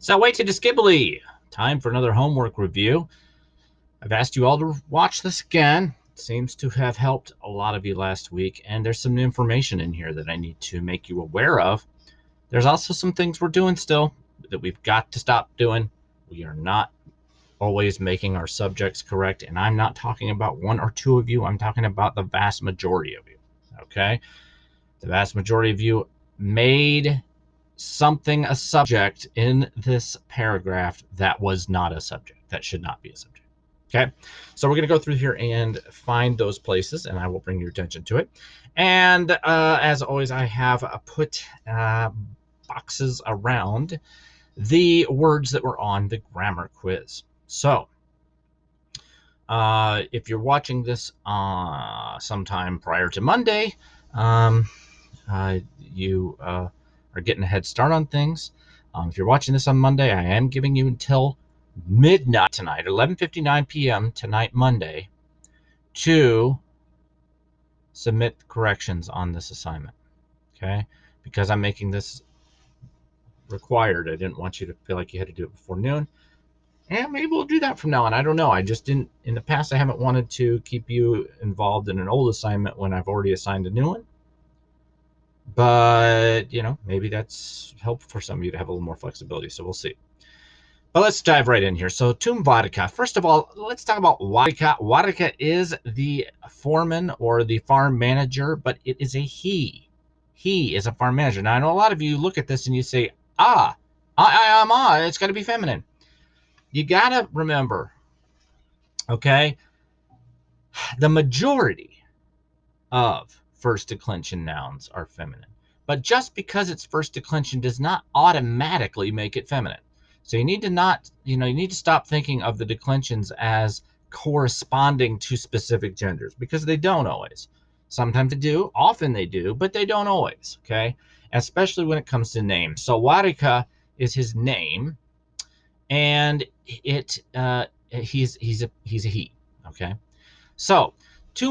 So wait to Skibbly. Time for another homework review. I've asked you all to watch this again. It seems to have helped a lot of you last week, and there's some information in here that I need to make you aware of. There's also some things we're doing still that we've got to stop doing. We are not always making our subjects correct, and I'm not talking about one or two of you. I'm talking about the vast majority of you, okay? The vast majority of you made something a subject in this paragraph that was not a subject, that should not be a subject. Okay, so we're going to go through here and find those places, and I will bring your attention to it. And as always, I have put boxes around the words that were on the grammar quiz. So if you're watching this sometime prior to Monday, you are getting a head start on things. If you're watching this on Monday, I am giving you until midnight tonight, 11:59 p.m. tonight, Monday, to submit corrections on this assignment. Okay? Because I'm making this required. I didn't want you to feel like you had to do it before noon. And maybe we'll do that from now on. I don't know. I just didn't, in the past, I haven't wanted to keep you involved in an old assignment when I've already assigned a new one. But, you know, maybe that's helpful for some of you to have a little more flexibility. So we'll see. But let's dive right in here. So Tum Varika. First of all, let's talk about Varika. Varika is the foreman or the farm manager, but it is a he. He is a farm manager. Now, I know a lot of you look at this and you say, it's got to be feminine. You got to remember, okay, the majority of first declension nouns are feminine. But just because it's first declension does not automatically make it feminine. So you need to stop thinking of the declensions as corresponding to specific genders, because they don't always. Sometimes they do, often they do, but they don't always, okay? Especially when it comes to names. So Warika is his name, and he's a he, okay? So now,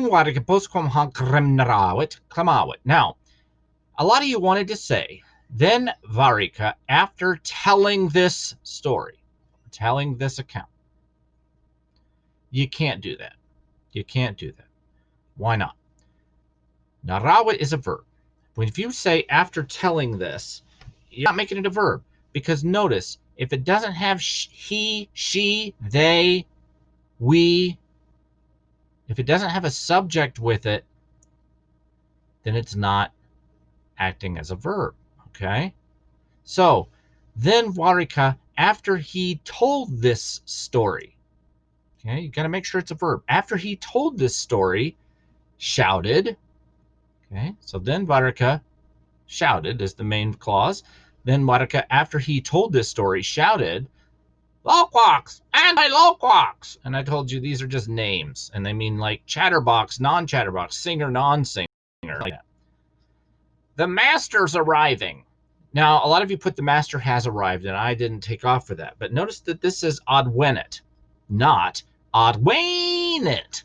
a lot of you wanted to say, then Varika, after telling this story, telling this account. You can't do that. You can't do that. Why not? Narawa is a verb. If you say after telling this, you're not making it a verb, because notice, if it doesn't have he, she, they, we, if it doesn't have a subject with it, then it's not acting as a verb, okay? So then Warika, after he told this story, okay, you got to make sure it's a verb. After he told this story, shouted, okay, so then Warika shouted is the main clause. Then Warika, after he told this story, shouted, loquax, anti-loquax. And I told you these are just names, and they mean like chatterbox, non-chatterbox, singer, non-singer, like that. The master's arriving. Now, a lot of you put the master has arrived, and I didn't take off for that. But notice that this says odwenit, not odwainit.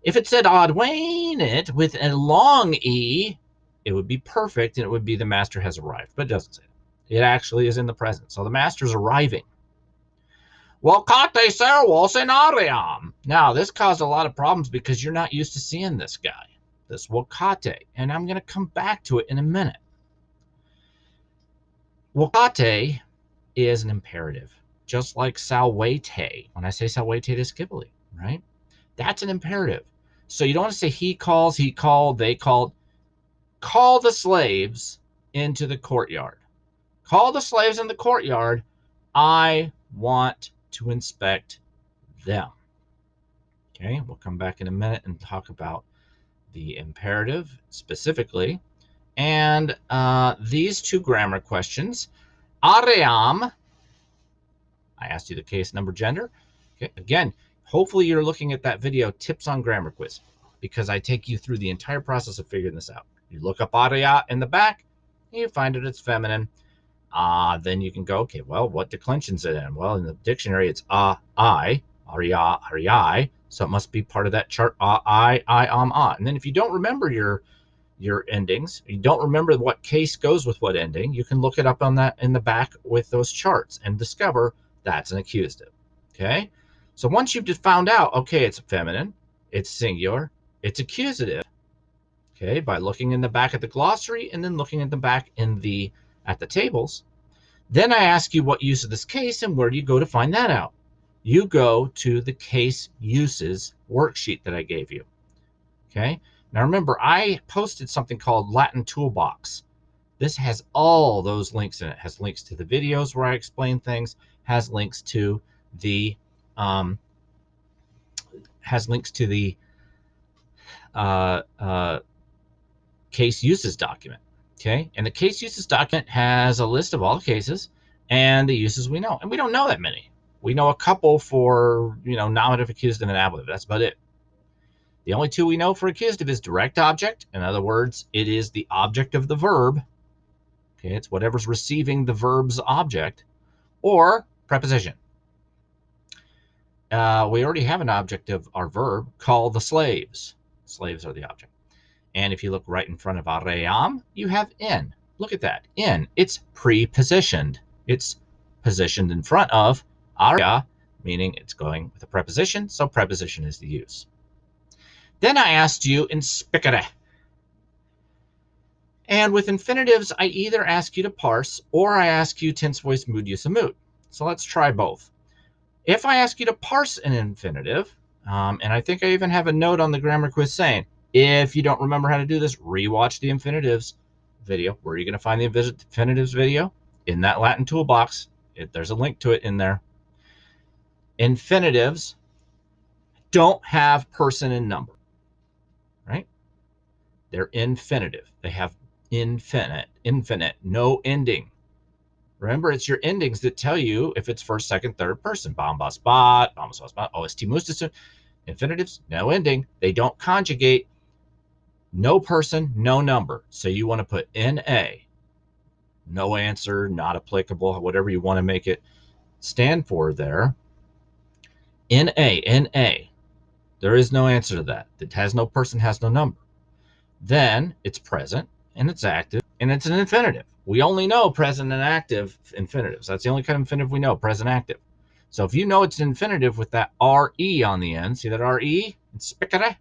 If it said odwainit with a long E, it would be perfect, and it would be the master has arrived. But it doesn't say that. It actually is in the present. So the master's arriving. Volcate servos in ariam. Now, this caused a lot of problems because you're not used to seeing this guy, this volcate, and I'm going to come back to it in a minute. Volcate is an imperative, just like salvete. When I say salvete to Skibbly, right? That's an imperative. So you don't want to say he calls, he called, they called. Call the slaves into the courtyard. Call the slaves in the courtyard. I want to inspect them. Okay, we'll come back in a minute and talk about the imperative specifically. And these two grammar questions. Aream, I asked you the case, number, gender. Okay, again, hopefully you're looking at that video, Tips on Grammar Quiz, because I take you through the entire process of figuring this out. You look up area in the back, and you find it's feminine. Then you can go, okay, well, what declension is it in? Well, in the dictionary, it's aria, so it must be part of that chart, and then if you don't remember your your endings, you don't remember what case goes with what ending, you can look it up on that in the back with those charts and discover that's an accusative. Okay? So once you've found out, okay, it's feminine, it's singular, it's accusative, okay, by looking in the back at the glossary and then looking at the back at the tables, then I ask you what use of this case, and where do you go to find that out? You go to the case uses worksheet that I gave you. Okay. Now remember, I posted something called Latin Toolbox. This has all those links in it. It has links to the videos where I explain things, has links to the um, uh, uh, case uses document. Okay, and the case uses document has a list of all the cases and the uses we know, and we don't know that many. We know a couple for nominative, accusative, and ablative. That's about it. The only two we know for accusative is direct object. In other words, it is the object of the verb. Okay, it's whatever's receiving the verb's object, or preposition. We already have an object of our verb called the slaves. Slaves are the object. And if you look right in front of aream, you have in. Look at that. In. It's prepositioned. It's positioned in front of area, meaning it's going with a preposition, so preposition is the use. Then I asked you inspicere. And with infinitives, I either ask you to parse or I ask you tense, voice, mood, use, and mood. So let's try both. If I ask you to parse an infinitive, and I think I even have a note on the grammar quiz saying, if you don't remember how to do this, rewatch the infinitives video. Where are you going to find the infinitives video? In that Latin toolbox. There's a link to it in there. Infinitives don't have person and number, right? They're infinitive. They have infinite, no ending. Remember, it's your endings that tell you if it's first, second, third person. Bombas bot, bombas bot, OST mustus. Infinitives, no ending. They don't conjugate. No person, no number. So you want to put NA. No answer, not applicable, whatever you want to make it stand for there. NA. There is no answer to that. It has no person, has no number. Then it's present and it's active and it's an infinitive. We only know present and active infinitives. That's the only kind of infinitive we know, present active. So if you know it's an infinitive with that RE on the end, see that RE? Inspicere?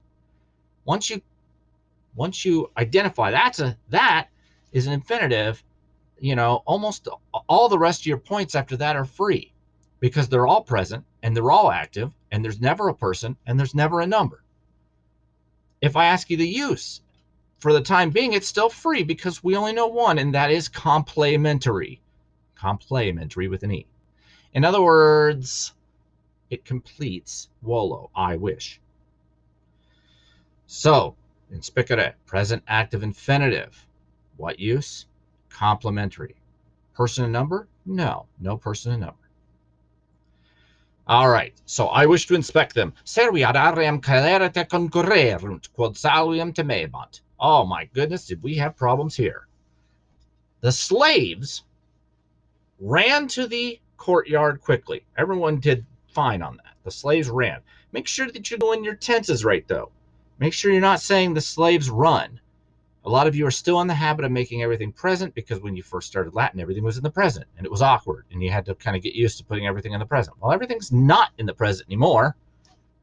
Once you identify that is an infinitive, almost all the rest of your points after that are free because they're all present and they're all active and there's never a person and there's never a number. If I ask you the use, for the time being, it's still free because we only know one, and that is complementary. Complementary with an E. In other words, it completes volo, I wish. So, inspicere, present active infinitive. What use? Complementary. Person and number? No person and number. All right, so I wish to inspect them. Serviat arem calerate concurrerunt, quod salvium temebant. Oh my goodness, did we have problems here? The slaves ran to the courtyard quickly. Everyone did fine on that. The slaves ran. Make sure that you're doing your tenses right, though. Make sure you're not saying the slaves run. A lot of you are still in the habit of making everything present because when you first started Latin, everything was in the present, and it was awkward, and you had to kind of get used to putting everything in the present. Well, everything's not in the present anymore.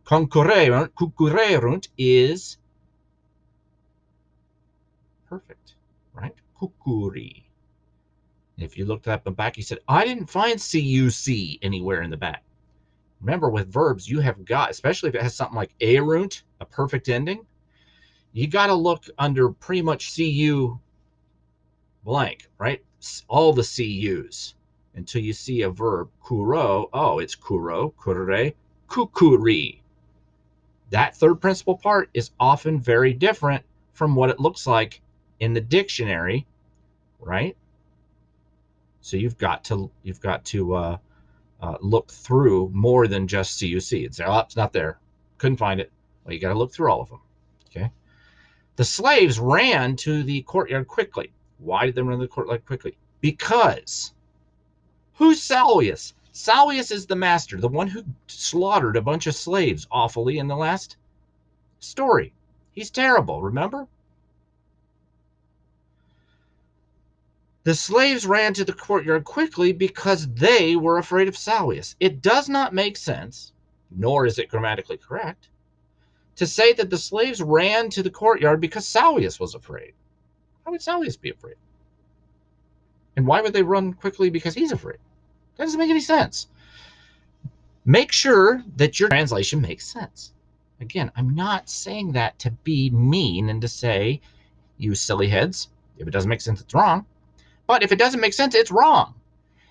Concurrerunt is perfect, right? Cucuri. If you looked up and back, you said, I didn't find CUC anywhere in the back. Remember, with verbs, you have got, especially if it has something like erunt, a perfect ending, you got to look under pretty much CU blank, right? All the CUs until you see a verb, kuro. Oh, it's kuro, kurre, kukuri. That third principal part is often very different from what it looks like in the dictionary, right? So you've got to look through more than just CUC. It's, oh, it's not there. Couldn't find it. Well, you got to look through all of them. Okay. The slaves ran to the courtyard quickly. Why did they run to the courtyard quickly? Because who's Salvius? Salvius is the master, the one who slaughtered a bunch of slaves awfully in the last story. He's terrible, remember? The slaves ran to the courtyard quickly because they were afraid of Salius. It does not make sense, nor is it grammatically correct, to say that the slaves ran to the courtyard because Salius was afraid. Why would Salius be afraid? And why would they run quickly because he's afraid? That doesn't make any sense. Make sure that your translation makes sense. Again, I'm not saying that to be mean and to say, you silly heads, if it doesn't make sense, it's wrong. But if it doesn't make sense, it's wrong.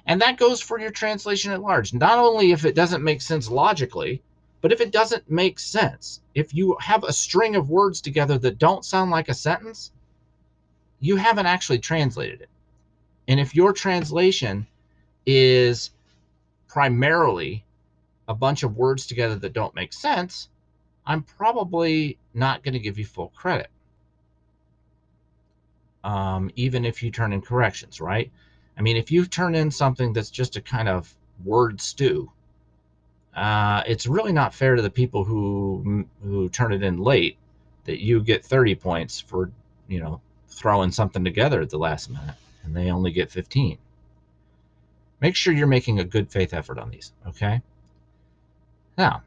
And that goes for your translation at large. Not only if it doesn't make sense logically, but if it doesn't make sense. If you have a string of words together that don't sound like a sentence, you haven't actually translated it. And if your translation is primarily a bunch of words together that don't make sense, I'm probably not going to give you full credit. Even if you turn in corrections, right? I mean, if you turn in something that's just a kind of word stew, it's really not fair to the people who turn it in late that you get 30 points for, throwing something together at the last minute, and they only get 15. Make sure you're making a good faith effort on these, okay? Now,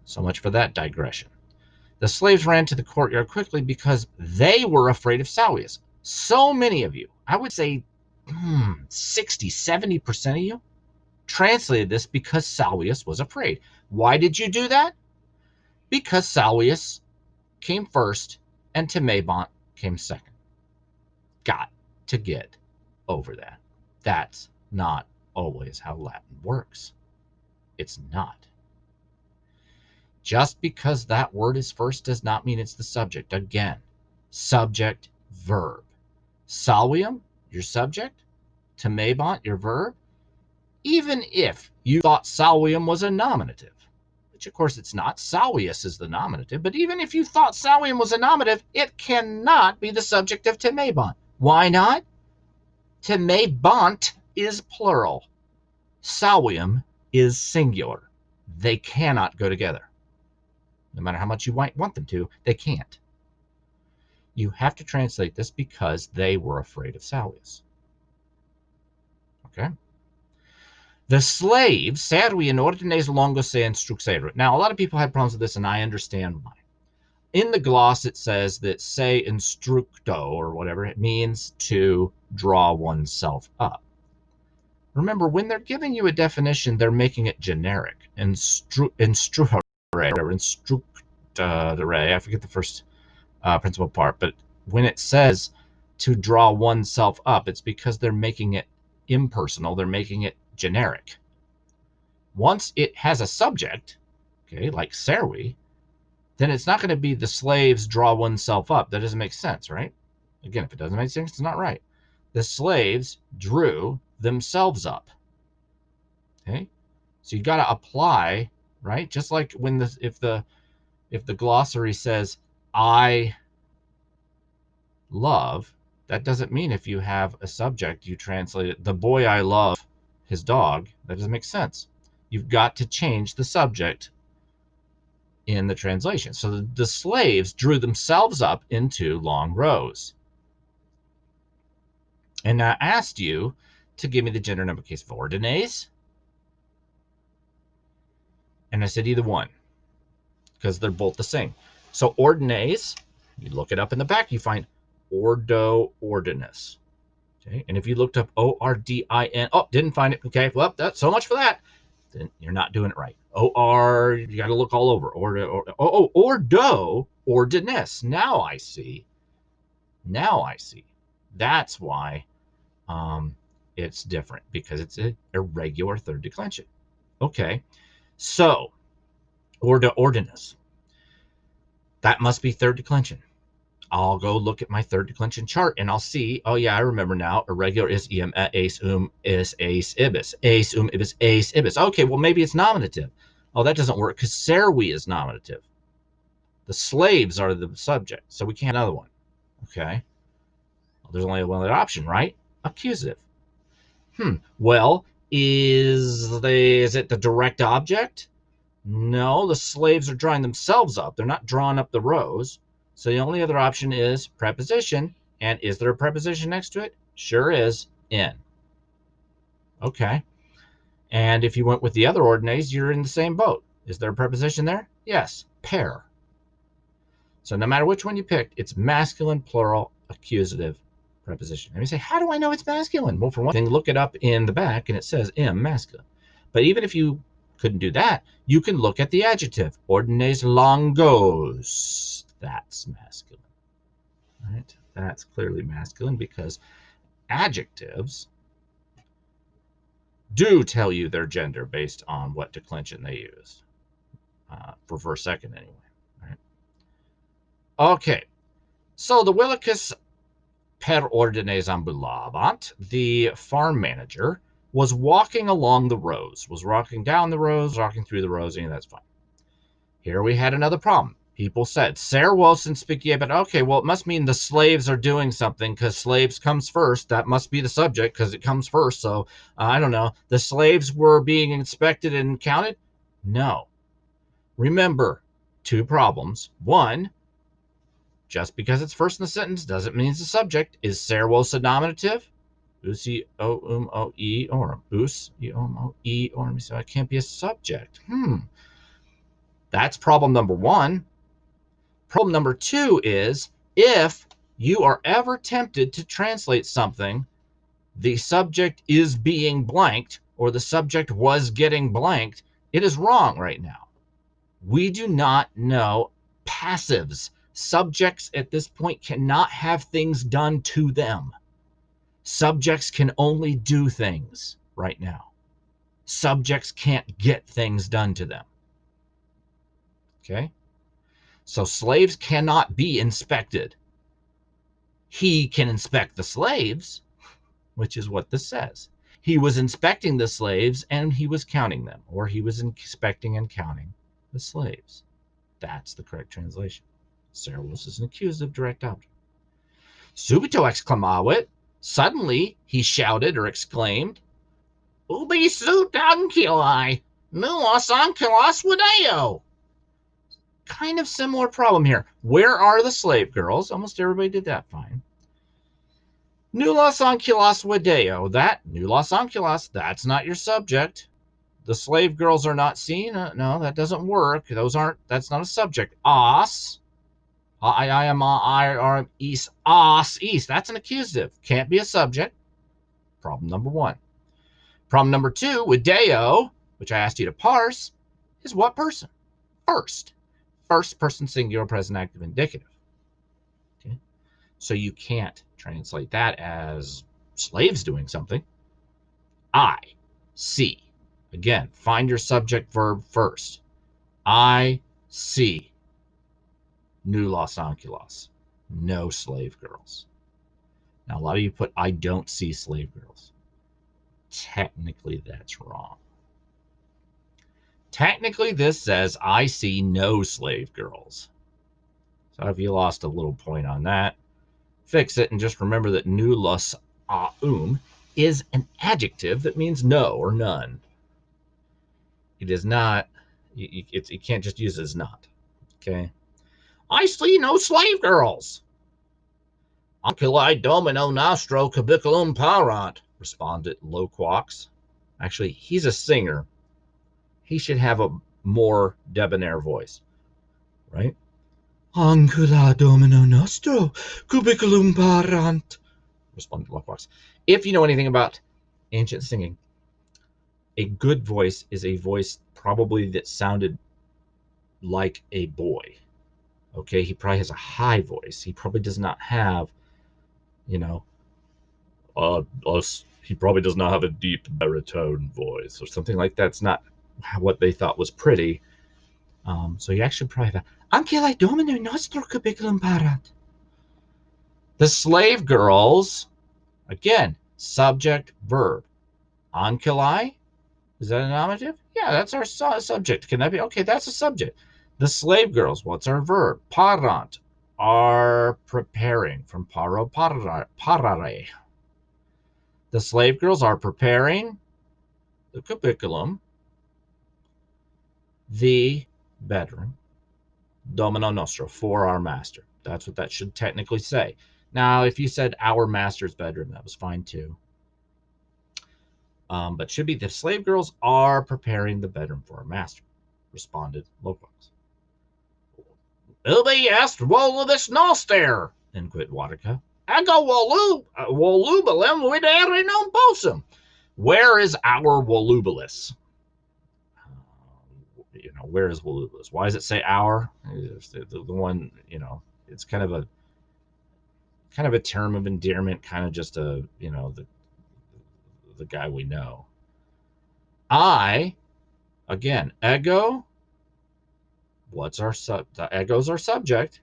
so much for that digression. The slaves ran to the courtyard quickly because they were afraid of Salius. So many of you, I would say 60, 70% of you, translated this because Salius was afraid. Why did you do that? Because Salius came first and Timebont came second. Got to get over that. That's not always how Latin works. It's not. Just because that word is first does not mean it's the subject. Again, subject, verb. Salium, your subject. Timebont, your verb. Even if you thought Salium was a nominative, which of course it's not. Salius is the nominative, but even if you thought Salium was a nominative, it cannot be the subject of Timebont. Why not? Timebont is plural. Salium is singular. They cannot go together. No matter how much you might want them to, they can't. You have to translate this because they were afraid of Salius. Okay? The slaves, servi in ordines longo se instruxerunt. Now, a lot of people had problems with this, and I understand why. In the gloss, it says that se instructo, or whatever, it means to draw oneself up. Remember, when they're giving you a definition, they're making it generic. Instructare, I forget the first principal part, but when it says to draw oneself up, it's because they're making it impersonal. They're making it generic. Once it has a subject, okay, like servi, then it's not going to be the slaves draw oneself up. That doesn't make sense, right? Again, if it doesn't make sense, it's not right. The slaves drew themselves up. Okay, so you got to apply, right? Just like when if the glossary says I love, that doesn't mean if you have a subject you translate it, the boy I love his dog. That doesn't make sense. You've got to change the subject in the translation. So the slaves drew themselves up into long rows. And I asked you to give me the gender number case of ordines. And I said either one, because they're both the same. So ordines, you look it up in the back, you find ordo ordinus. Okay, and if you looked up O-R-D-I-N, oh, didn't find it. Okay, well, that's so much for that. Then you're not doing it right. O-R, you got to look all over. Ordo ordinus. Now I see. That's why it's different, because it's an irregular third declension. Okay, so ordo ordinus. That must be third declension. I'll go look at my third declension chart and I'll see, oh yeah, I remember now, irregular is eum ace is ace ibis. Ace ibis ace ibis. Okay, well maybe it's nominative. Oh, that doesn't work because servi is nominative. The slaves are the subject, so we can't have another one. Okay. Well, there's only one other option, right? Accusative. Well, is it the direct object? No, the slaves are drawing themselves up. They're not drawing up the rows. So the only other option is preposition, And is there a preposition next to it? Sure is, in. Okay. And if you went with the other ordinaries, you're in the same boat. Is there a preposition there? Yes, per. So no matter which one you picked, it's masculine, plural, accusative preposition. And you say, how do I know it's masculine? Well, for one thing, look it up in the back and it says im, masculine. But even if you couldn't do that, you can look at the adjective, ordines longos. That's masculine. Right? That's clearly masculine because adjectives do tell you their gender based on what declension they use. For first second anyway. Right? Okay, so the Willicus per ordines ambulabant, the farm manager, was walking along the rows, was walking down the rows, walking through the rows, and that's fine. Here we had another problem. People said, Ser Wilson spicia, but okay, well, it must mean the slaves are doing something because slaves comes first. That must be the subject because it comes first. So, I don't know. The slaves were being inspected and counted? No. Remember, two problems. One, just because it's first in the sentence doesn't mean it's the subject. Is Ser Wilson nominative? Usi o e orum. Us e orum. So it can't be a subject. That's problem number one. Problem number two is if you are ever tempted to translate something, the subject is being blanked or the subject was getting blanked, it is wrong right now. We do not know passives. Subjects at this point cannot have things done to them. Subjects can only do things right now. Subjects can't get things done to them. Okay? So slaves cannot be inspected. He can inspect the slaves, which is what this says. He was inspecting the slaves and he was counting them, or he was inspecting and counting the slaves. That's the correct translation. Servus is an accusative direct object. Subito exclamavit. Suddenly he shouted or exclaimed, Ubi sunt anculi, nullos anculos video. Kind of similar problem here. Where are the slave girls? Almost everybody did that fine. Nullos anculos video. That, nullos anculos, that's not your subject. The slave girls are not seen. No, that doesn't work. That's not a subject. Os. I am east. Os, east. That's an accusative. Can't be a subject. Problem number one. Problem number two, with deo, which I asked you to parse, is what person? First. First person singular present active indicative. Okay. So you can't translate that as slaves doing something. I see. Again, find your subject verb first. I see nullos anculos. No slave girls. Now, a lot of you put, I don't see slave girls. Technically, that's wrong. Technically, this says, I see no slave girls. So if you lost a little point on that, fix it and just remember that nullos is an adjective that means no or none. It is not, you can't just use it as not. Okay? I see no slave girls. Anculi domino nostro cubiculum parant, responded Loquax. Actually, he's a singer. He should have a more debonair voice, right? Ancula domino nostro cubiculum parant, responded Loquax. If you know anything about ancient singing, a good voice is a voice probably that sounded like a boy. Okay, he probably has a high voice. He probably does not have, he probably does not have a deep baritone voice or something like that. It's not what they thought was pretty. So you actually probably have Anculae domino nostro cubiculum parant. The slave girls, again, subject, verb. Anculae, is that a nominative? Yeah, that's our subject. Can that be? Okay, that's a subject. The slave girls, what's our verb? Parant, are preparing, from paro parare. The slave girls are preparing the cubiculum, the bedroom, domino nostro, for our master. That's what that should technically say. Now, if you said our master's bedroom, that was fine too. But should be the slave girls are preparing the bedroom for our master, responded Loquax. Will be asked Wolu this noster, inquired Watica. Ego Wolubalem with every known possum. Where is our Wolubalus? Where is Wolubalus? Why does it say our? The one, it's kind of a term of endearment, kind of just the guy we know. I, again, ego. What's our the ego's our subject.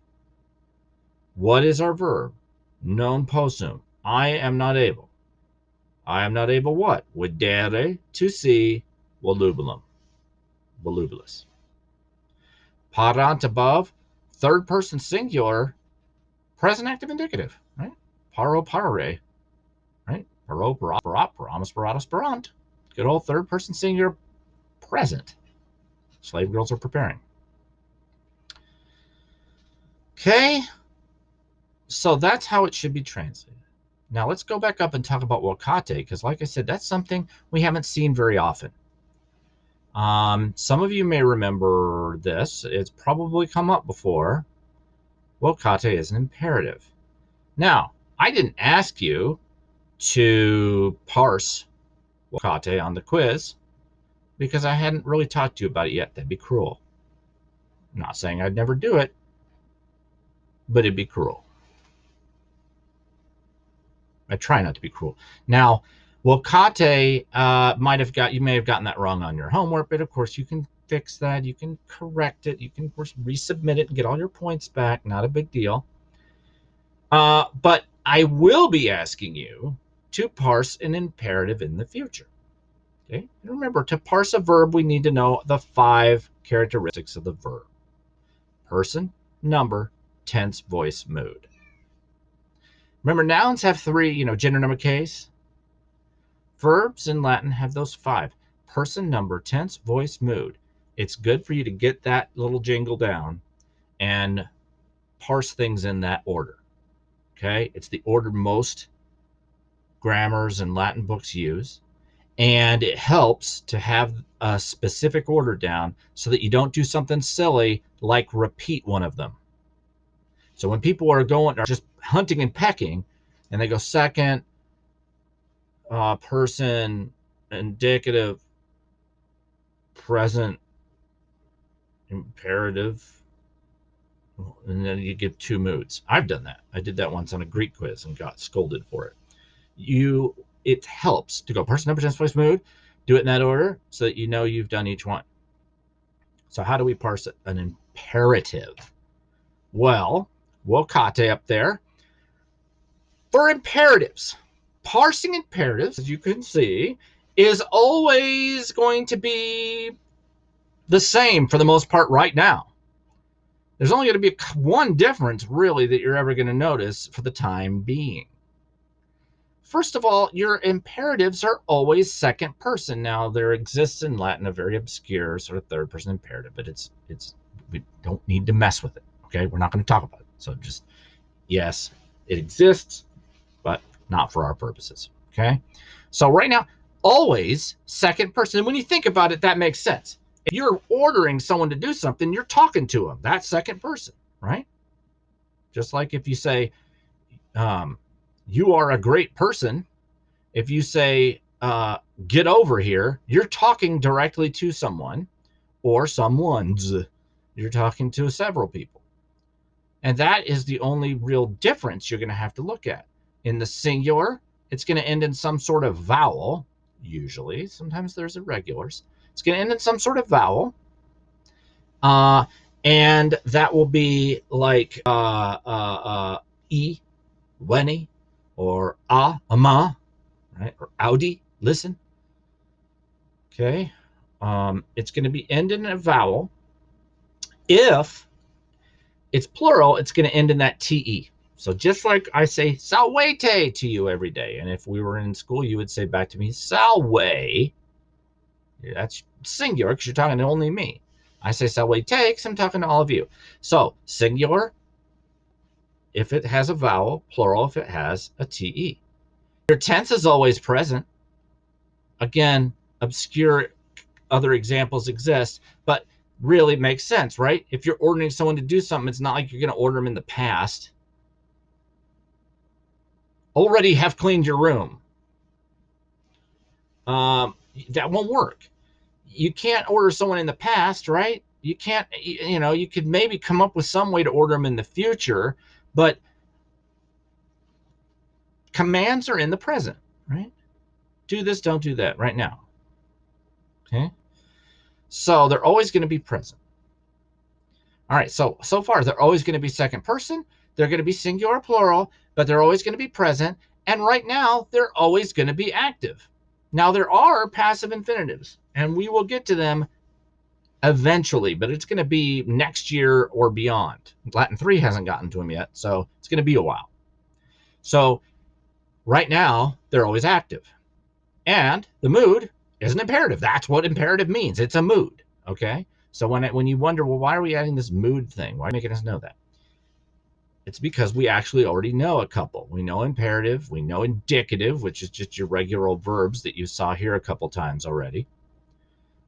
What is our verb? Non possum. I am not able. I am not able what? Videre, to see, volubilum. Volubilis. Parant above, third person singular, present active indicative, right? Paro parare, right? Paro parat, paramus paratus parant. Good old third person singular, present. Slave girls are preparing. Okay, so that's how it should be translated. Now let's go back up and talk about Wakate, because like I said, that's something we haven't seen very often. Some of you may remember this. It's probably come up before. Wakate is an imperative. Now, I didn't ask you to parse Wakate on the quiz because I hadn't really talked to you about it yet. That'd be cruel. I'm not saying I'd never do it, but it'd be cruel. I try not to be cruel. Now, Wakate you may have gotten that wrong on your homework, but of course you can fix that. You can correct it. You can, of course, resubmit it and get all your points back. Not a big deal. But I will be asking you to parse an imperative in the future. Okay? And remember, to parse a verb, we need to know the 5 characteristics of the verb: person, number, tense, voice, mood. Remember, nouns have 3, gender, number, case. Verbs in Latin have those 5: person, number, tense, voice, mood. It's good for you to get that little jingle down and parse things in that order. Okay? It's the order most grammars and Latin books use. And it helps to have a specific order down so that you don't do something silly like repeat one of them. So when people are just hunting and pecking, and they go second, person, indicative, present, imperative, and then you give 2 moods. I've done that. I did that once on a Greek quiz and got scolded for it. It helps to go person, number, tense, voice, mood. Do it in that order so that you know you've done each one. So how do we parse it? An imperative. Well, Wakate up there. For imperatives, parsing imperatives, as you can see, is always going to be the same for the most part right now. There's only going to be one difference, really, that you're ever going to notice for the time being. First of all, your imperatives are always second person. Now, there exists in Latin a very obscure sort of third person imperative, but we don't need to mess with it. Okay, we're not going to talk about it. So just, yes, it exists, but not for our purposes. Okay, so right now, always second person. And when you think about it, that makes sense. If you're ordering someone to do something, you're talking to them. That's second person, right? Just like if you say, you are a great person. If you say, get over here, you're talking directly to someone or someone's. You're talking to several people. And that is the only real difference you're going to have to look at. In the singular, it's going to end in some sort of vowel, usually. Sometimes there's irregulars. It's going to end in some sort of vowel. And that will be like e, weni, or ama, right? Or audi, listen. Okay. It's going to be ended in a vowel. If it's plural, it's going to end in that te. So just like I say salwete to you every day, and if we were in school, you would say back to me salwe. That's singular because you're talking to only me. I say salwete because I'm talking to all of you. So singular, if it has a vowel, plural if it has a TE. Your tense is always present. Again, obscure other examples exist, but really makes sense, right? If you're ordering someone to do something, it's not like you're going to order them in the past. Already have cleaned your room. That won't work. You can't order someone in the past, right? You can't, you could maybe come up with some way to order them in the future, but commands are in the present, right? Do this, don't do that right now. Okay. So they're always going to be present. All right. So far, they're always going to be second person. They're going to be singular plural, but they're always going to be present. And right now, they're always going to be active. Now, there are passive infinitives, and we will get to them eventually, but it's going to be next year or beyond. Latin 3 hasn't gotten to them yet, so it's going to be a while. So right now, they're always active. And the mood is an imperative. That's what imperative means. It's a mood, okay? So when you wonder, well, why are we adding this mood thing? Why are you making us know that? It's because we actually already know a couple. We know imperative. We know indicative, which is just your regular old verbs that you saw here a couple times already.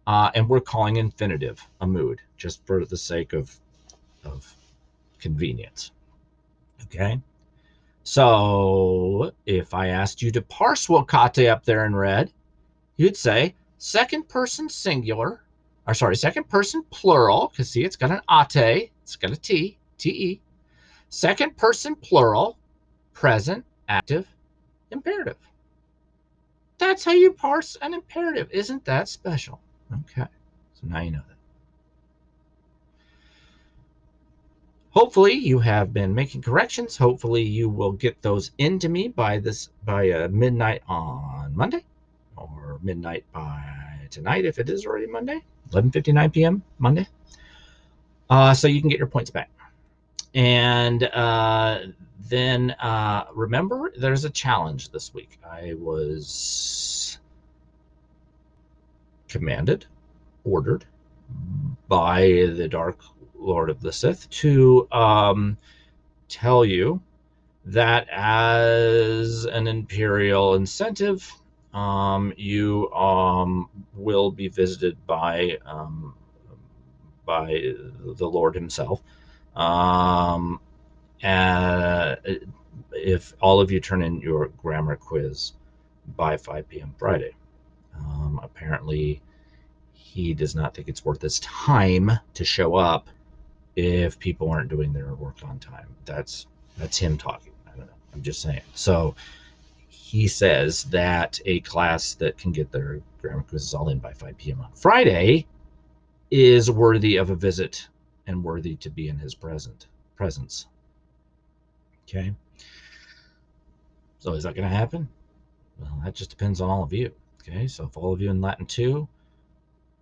And we're calling infinitive a mood, just for the sake of convenience. Okay? So if I asked you to parse Wokate up there in red, you'd say second person singular, or sorry, second person plural, because see, it's got an ate, it's got a T, T-E. Second person plural, present, active, imperative. That's how you parse an imperative. Isn't that special? Okay, so now you know that. Hopefully you have been making corrections. Hopefully you will get those into me by midnight on Monday, or midnight by tonight if it is already Monday, 11:59 p.m. Monday. So you can get your points back. And then remember, there's a challenge this week. I was ordered by the Dark Lord of the Sith to tell you that as an Imperial incentive, you will be visited by the Lord himself. If all of you turn in your grammar quiz by 5 p.m. Friday. Apparently, he does not think it's worth his time to show up if people aren't doing their work on time. That's him talking. I don't know. I'm just saying. So he says that a class that can get their grammar quizzes all in by 5 p.m. on Friday is worthy of a visit and worthy to be in his presence. Okay. So is that going to happen? Well, that just depends on all of you. Okay. So if all of you in Latin 2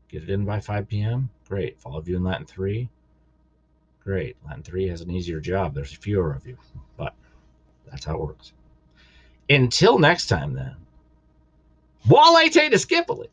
get it in by 5 p.m., great. If all of you in Latin 3, great. Latin 3 has an easier job. There's fewer of you, but that's how it works. Until next time, then. Wale te to Skipoli.